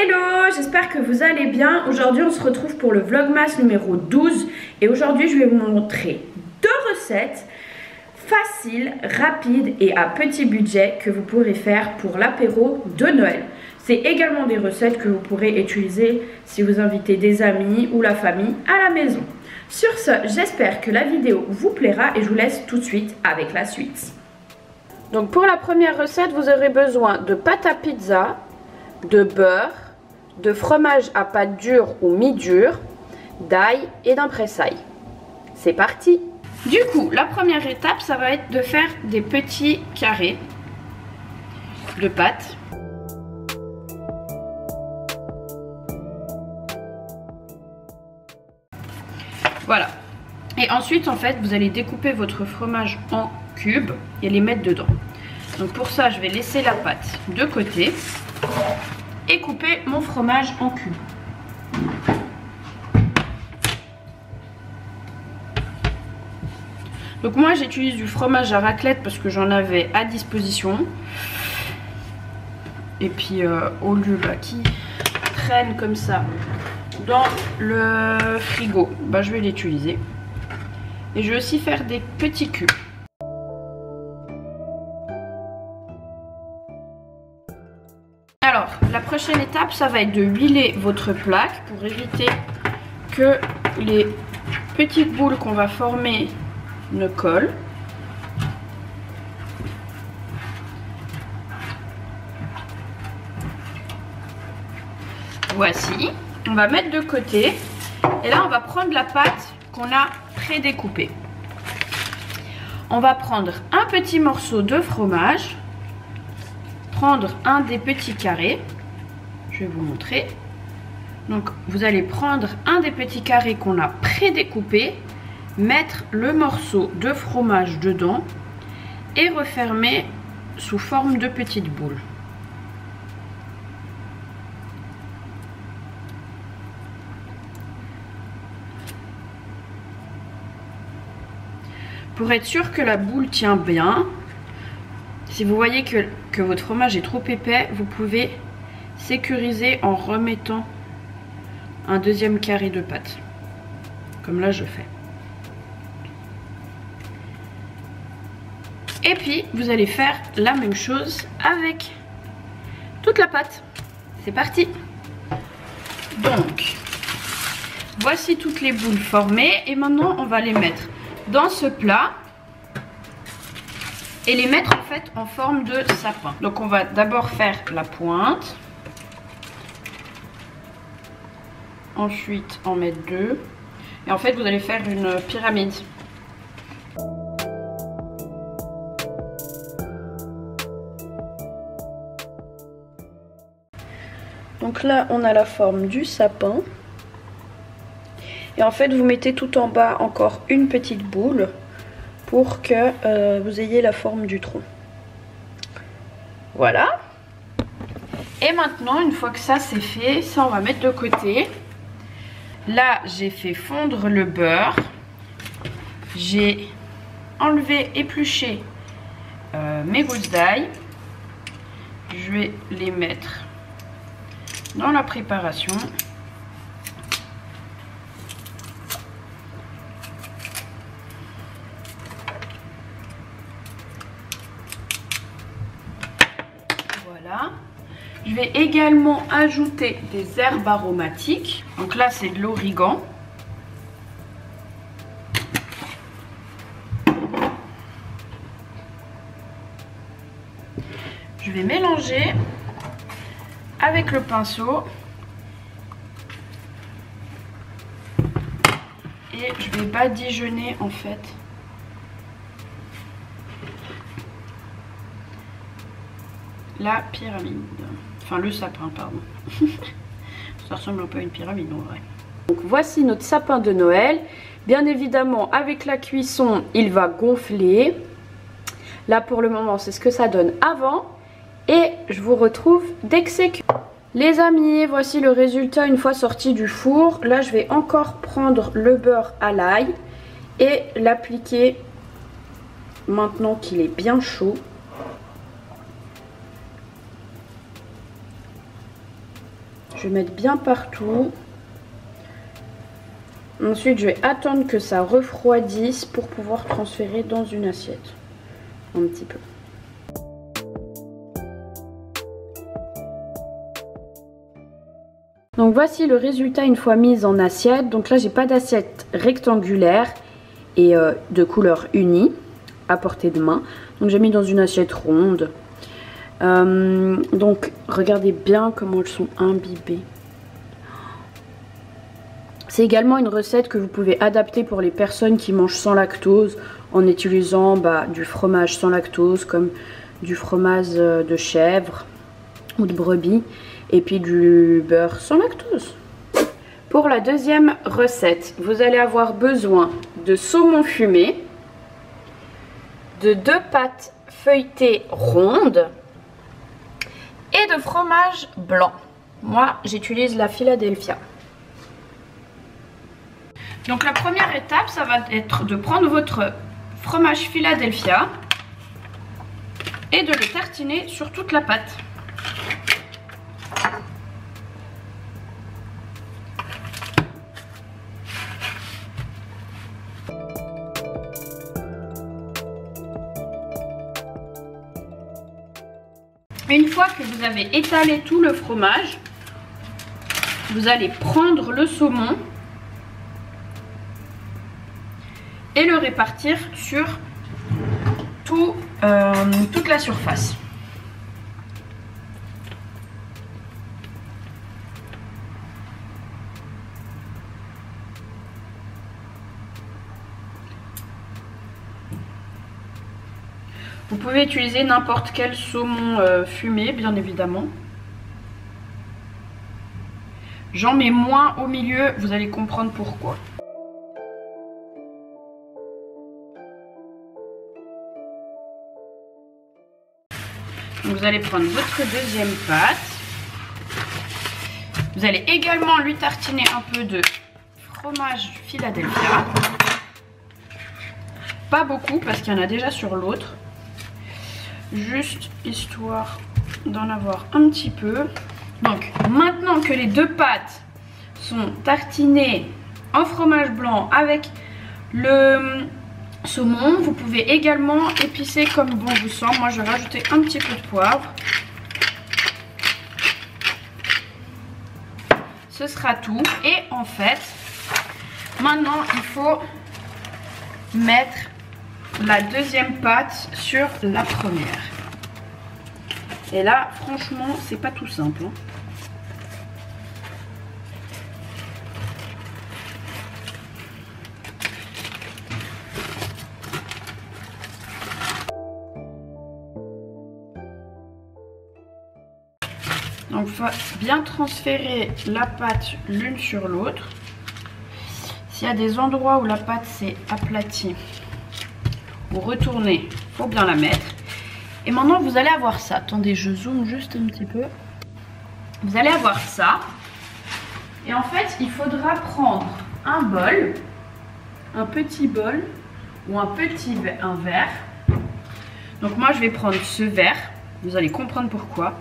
Hello, j'espère que vous allez bien. Aujourd'hui on se retrouve pour le vlogmas numéro 12 et aujourd'hui je vais vous montrer deux recettes faciles, rapides et à petit budget que vous pourrez faire pour l'apéro de Noël. C'est également des recettes que vous pourrez utiliser si vous invitez des amis ou la famille à la maison. Sur ce, j'espère que la vidéo vous plaira et je vous laisse tout de suite avec la suite. Donc pour la première recette, vous aurez besoin de pâte à pizza, de beurre, de fromage à pâte dure ou mi-dure, d'ail et d'un pressail. C'est parti! Du coup, la première étape, ça va être de faire des petits carrés de pâte. Voilà. Et ensuite, en fait, vous allez découper votre fromage en cubes et les mettre dedans. Donc pour ça, je vais laisser la pâte de côté et couper mon fromage en cubes. Donc moi j'utilise du fromage à raclette parce que j'en avais à disposition. Et puis au lieu qui traîne comme ça dans le frigo, je vais l'utiliser. Et je vais aussi faire des petits cubes. Alors, la prochaine étape, ça va être de huiler votre plaque pour éviter que les petites boules qu'on va former ne collent. Voici, on va mettre de côté et là on va prendre la pâte qu'on a pré-découpée. On va prendre un petit morceau de fromage, prendre un des petits carrés, je vais vous montrer. Donc vous allez prendre un des petits carrés qu'on a pré-découpé, mettre le morceau de fromage dedans et refermer sous forme de petites boules. Pour être sûr que la boule tient bien, si vous voyez que votre fromage est trop épais, vous pouvez sécuriser en remettant un deuxième carré de pâte. Comme là je fais. Et puis vous allez faire la même chose avec toute la pâte. C'est parti! Donc, voici toutes les boules formées et maintenant on va les mettre dans ce plat et les mettre en fait en forme de sapin. Donc on va d'abord faire la pointe, ensuite en mettre deux et en fait vous allez faire une pyramide. Donc là on a la forme du sapin. Et en fait, vous mettez tout en bas encore une petite boule pour que vous ayez la forme du tronc. Voilà. Et maintenant, une fois que ça c'est fait, ça on va mettre de côté. Là, j'ai fait fondre le beurre. J'ai enlevé, épluché mes gousses d'ail. Je vais les mettre dans la préparation. Je vais également ajouter des herbes aromatiques. Donc là, c'est de l'origan. Je vais mélanger avec le pinceau. Et je vais badigeonner en fait la pyramide. Enfin le sapin, pardon. Ça ressemble un peu à une pyramide en vrai. Donc voici notre sapin de Noël. Bien évidemment, avec la cuisson, il va gonfler. Là pour le moment, c'est ce que ça donne avant. Et je vous retrouve dès que c'est cuit. Les amis, voici le résultat une fois sorti du four. Là, je vais encore prendre le beurre à l'ail et l'appliquer maintenant qu'il est bien chaud. Je vais mettre bien partout. Ensuite, je vais attendre que ça refroidisse pour pouvoir transférer dans une assiette. Un petit peu. Donc voici le résultat une fois mise en assiette. Donc là, j'ai pas d'assiette rectangulaire et de couleur unie à portée de main. Donc j'ai mis dans une assiette ronde. Donc regardez bien comment elles sont imbibées. C'est également une recette que vous pouvez adapter pour les personnes qui mangent sans lactose en utilisant du fromage sans lactose comme du fromage de chèvre ou de brebis et puis du beurre sans lactose. Pour la deuxième recette, vous allez avoir besoin de saumon fumé, de 2 pâtes feuilletées rondes et de fromage blanc. Moi, j'utilise la Philadelphia. Donc la première étape, ça va être de prendre votre fromage Philadelphia et de le tartiner sur toute la pâte. Une fois que vous avez étalé tout le fromage, vous allez prendre le saumon et le répartir sur toute la surface. Vous pouvez utiliser n'importe quel saumon fumé, bien évidemment. J'en mets moins au milieu, vous allez comprendre pourquoi. Vous allez prendre votre deuxième pâte. Vous allez également lui tartiner un peu de fromage Philadelphia. Pas beaucoup parce qu'il y en a déjà sur l'autre. Juste histoire d'en avoir un petit peu. Donc maintenant que les 2 pâtes sont tartinées en fromage blanc avec le saumon, vous pouvez également épicer comme bon vous semble. Moi je vais rajouter un petit peu de poivre. Ce sera tout. Et en fait, maintenant il faut mettre la deuxième pâte sur la première. Et là, franchement, c'est pas tout simple. Donc, il faut bien transférer la pâte l'une sur l'autre. S'il y a des endroits où la pâte s'est aplatie, vous retournez, il faut bien la mettre. Et maintenant vous allez avoir ça. Attendez, je zoome juste un petit peu. Vous allez avoir ça. Et en fait, il faudra prendre un bol, un petit bol ou un verre. Donc moi je vais prendre ce verre. Vous allez comprendre pourquoi.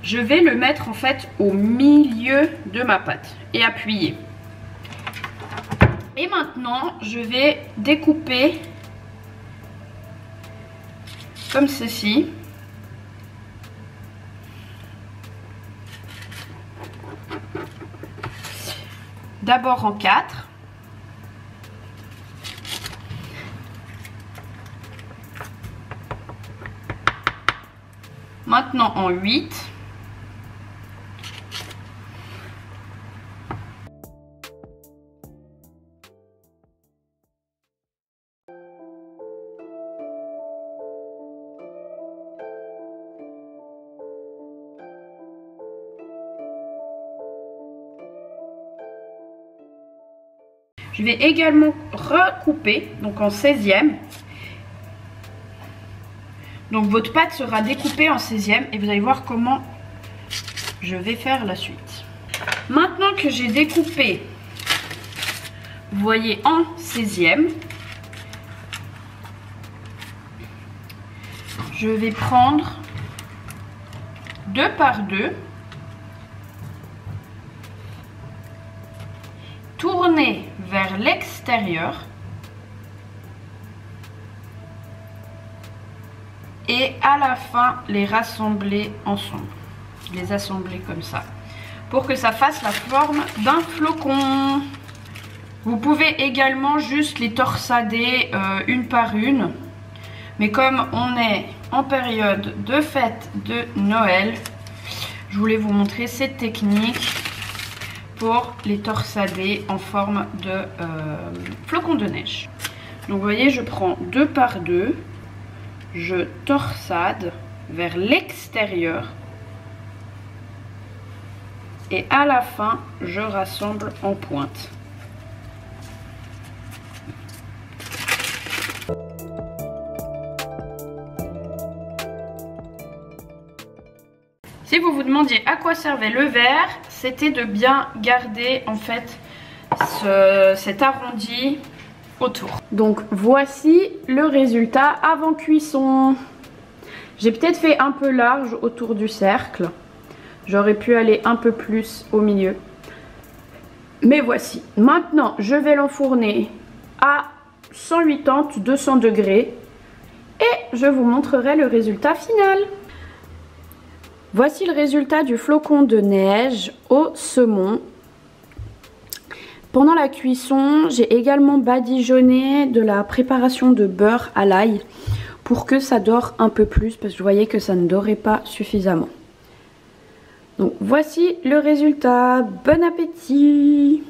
Je vais le mettre en fait au milieu de ma pâte et appuyer. Et maintenant, je vais découper comme ceci. D'abord en 4. Maintenant en 8. Je vais également recouper, donc en 16e. Donc votre pâte sera découpée en 16e et vous allez voir comment je vais faire la suite. Maintenant que j'ai découpé, vous voyez, en 16e, je vais prendre 2 par 2 tourner vers l'extérieur et à la fin les rassembler ensemble. Les assembler comme ça pour que ça fasse la forme d'un flocon. Vous pouvez également juste les torsader une par une. Mais comme on est en période de fête de Noël, je voulais vous montrer cette technique pour les torsader en forme de flocons de neige. Donc vous voyez, je prends 2 par 2, je torsade vers l'extérieur et à la fin, je rassemble en pointe. Si vous vous demandiez à quoi servait le verre, c'était de bien garder en fait cet arrondi autour. Donc voici le résultat avant cuisson. J'ai peut-être fait un peu large autour du cercle. J'aurais pu aller un peu plus au milieu. Mais voici. Maintenant, je vais l'enfourner à 180-200 degrés et je vous montrerai le résultat final. Voici le résultat du flocon de neige au saumon. Pendant la cuisson, j'ai également badigeonné de la préparation de beurre à l'ail pour que ça dore un peu plus parce que je voyais que ça ne dorait pas suffisamment. Donc voici le résultat. Bon appétit!